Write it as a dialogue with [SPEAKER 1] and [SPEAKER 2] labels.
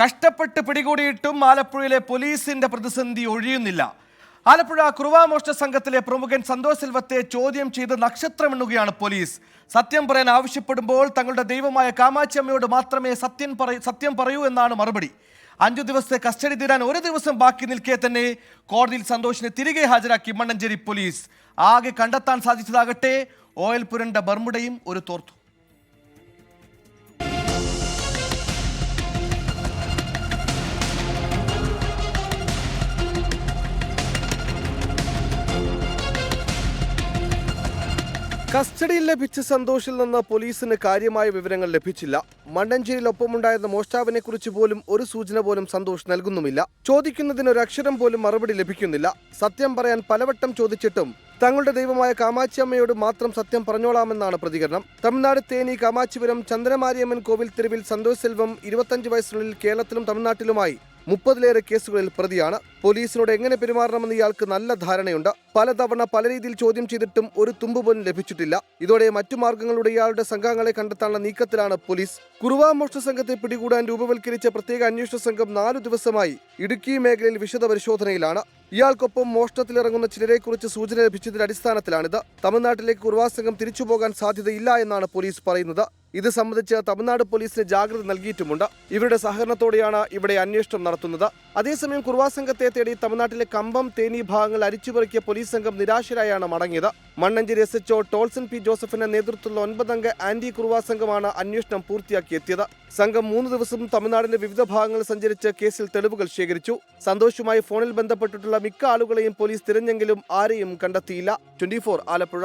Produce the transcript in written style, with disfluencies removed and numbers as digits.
[SPEAKER 1] കഷ്ടപ്പെട്ട് പിടികൂടിയിട്ടും ആലപ്പുഴയിലെ പോലീസിന്റെ പ്രതിസന്ധി ഒഴിയുന്നില്ല. ആലപ്പുഴ കുറുവാമോഷണ സംഘത്തിലെ പ്രമുഖൻ സന്തോഷ് സെൽവത്തെ ചോദ്യം ചെയ്ത് നക്ഷത്രമെണ്ണുകയാണ് പോലീസ്. സത്യം പറയാൻ ആവശ്യപ്പെടുമ്പോൾ തങ്ങളുടെ ദൈവമായ കാമാക്ഷി അമ്മയോട് മാത്രമേ സത്യം പറയൂ എന്നാണ് മറുപടി. 5 ദിവസത്തെ കസ്റ്റഡി തീരാൻ 1 ദിവസം ബാക്കി നിൽക്കെ തന്നെ കോടതിയിൽ സന്തോഷിനെ തിരികെ ഹാജരാക്കി മണ്ണഞ്ചേരി പോലീസ്. ആകെ കണ്ടെത്താൻ സാധിച്ചതാകട്ടെ ഓയിൽ പുരണ്ട ബർമുടയും ഒരു തോർത്തും. കസ്റ്റഡിയിൽ ലഭിച്ച സന്തോഷിൽ നിന്ന് പോലീസിന് കാര്യമായ വിവരങ്ങൾ ലഭിച്ചില്ല. മണ്ണഞ്ചേരിയിൽ ഒപ്പമുണ്ടായിരുന്ന മോഷ്ടാവിനെ കുറിച്ച് പോലും ഒരു സൂചന പോലും സന്തോഷ് നൽകുന്നുമില്ല. ചോദിക്കുന്നതിന് ഒരു അക്ഷരം പോലും മറുപടി ലഭിക്കുന്നില്ല. സത്യം പറയാൻ പലവട്ടം ചോദിച്ചിട്ടും തങ്ങളുടെ ദൈവമായ കാമാക്ഷി അമ്മയോട് മാത്രം സത്യം പറഞ്ഞോളാമെന്നാണ് പ്രതികരണം. തമിഴ്നാട് തേനി കാമാച്ചിപുരം ചന്ദ്രമാരിയമ്മൻ കോവിൽ തെരുവിൽ സന്തോഷ് സെൽവം 25 വയസ്സിനുള്ളിൽ കേരളത്തിലും തമിഴ്നാട്ടിലുമായി 30ലേറെ കേസുകളിൽ പ്രതിയാണ്. പോലീസിനോട് എങ്ങനെ പെരുമാറണമെന്ന് ഇയാൾക്ക് നല്ല ധാരണയുണ്ട്. പലതവണ പല രീതിയിൽ ചോദ്യം ചെയ്തിട്ടും ഒരു തുമ്പ് പോലും ലഭിച്ചിട്ടില്ല. ഇതോടെ മറ്റു മാർഗങ്ങളുടെ ഇയാളുടെ സംഘങ്ങളെ കണ്ടെത്താനുള്ള നീക്കത്തിലാണ് പോലീസ്. കുറുവാമോഷണ സംഘത്തെ പിടികൂടാൻ രൂപവൽക്കരിച്ച പ്രത്യേക അന്വേഷണ സംഘം 4 ദിവസമായി ഇടുക്കി മേഖലയിൽ വിശദ പരിശോധനയിലാണ്. ഇയാൾക്കൊപ്പം മോഷണത്തിലിറങ്ങുന്ന ചിലരെക്കുറിച്ച് സൂചന ലഭിച്ചതിന്റെ അടിസ്ഥാനത്തിലാണിത്. തമിഴ്നാട്ടിലേക്ക് കുറുവാ സംഘം തിരിച്ചുപോകാൻ സാധ്യതയില്ല എന്നാണ് പോലീസ് പറയുന്നത്. ഇത് സംബന്ധിച്ച് തമിഴ്നാട് പോലീസിന് ജാഗ്രത നൽകിയിട്ടുമുണ്ട്. ഇവരുടെ സഹകരണത്തോടെയാണ് ഇവിടെ അന്വേഷണം നടത്തുന്നത്. അതേസമയം കുറുവാ സംഘത്തെ തേടി തമിഴ്നാട്ടിലെ കമ്പം തേനി ഭാഗങ്ങൾ അരിച്ചുപെറുക്കിയ പോലീസ് സംഘം നിരാശരായാണ് മടങ്ങിയത്. Mannancheri SHO Tolson P. ജോസഫിന്റെ നേതൃത്വത്തിലുള്ള 9 അംഗ ആന്റി കുറുവാ സംഘമാണ് അന്വേഷണം പൂർത്തിയാക്കിയെത്തിയത്. സംഘം 3 ദിവസം തമിഴ്നാടിന്റെ വിവിധ ഭാഗങ്ങൾ സഞ്ചരിച്ച് കേസിൽ തെളിവുകൾ ശേഖരിച്ചു. സന്തോഷുമായി ഫോണിൽ ബന്ധപ്പെട്ടിട്ടുള്ള മിക്ക ആളുകളെയും പോലീസ് തിരഞ്ഞെങ്കിലും ആരെയും കണ്ടെത്തിയില്ല. 24 ആലപ്പുഴ.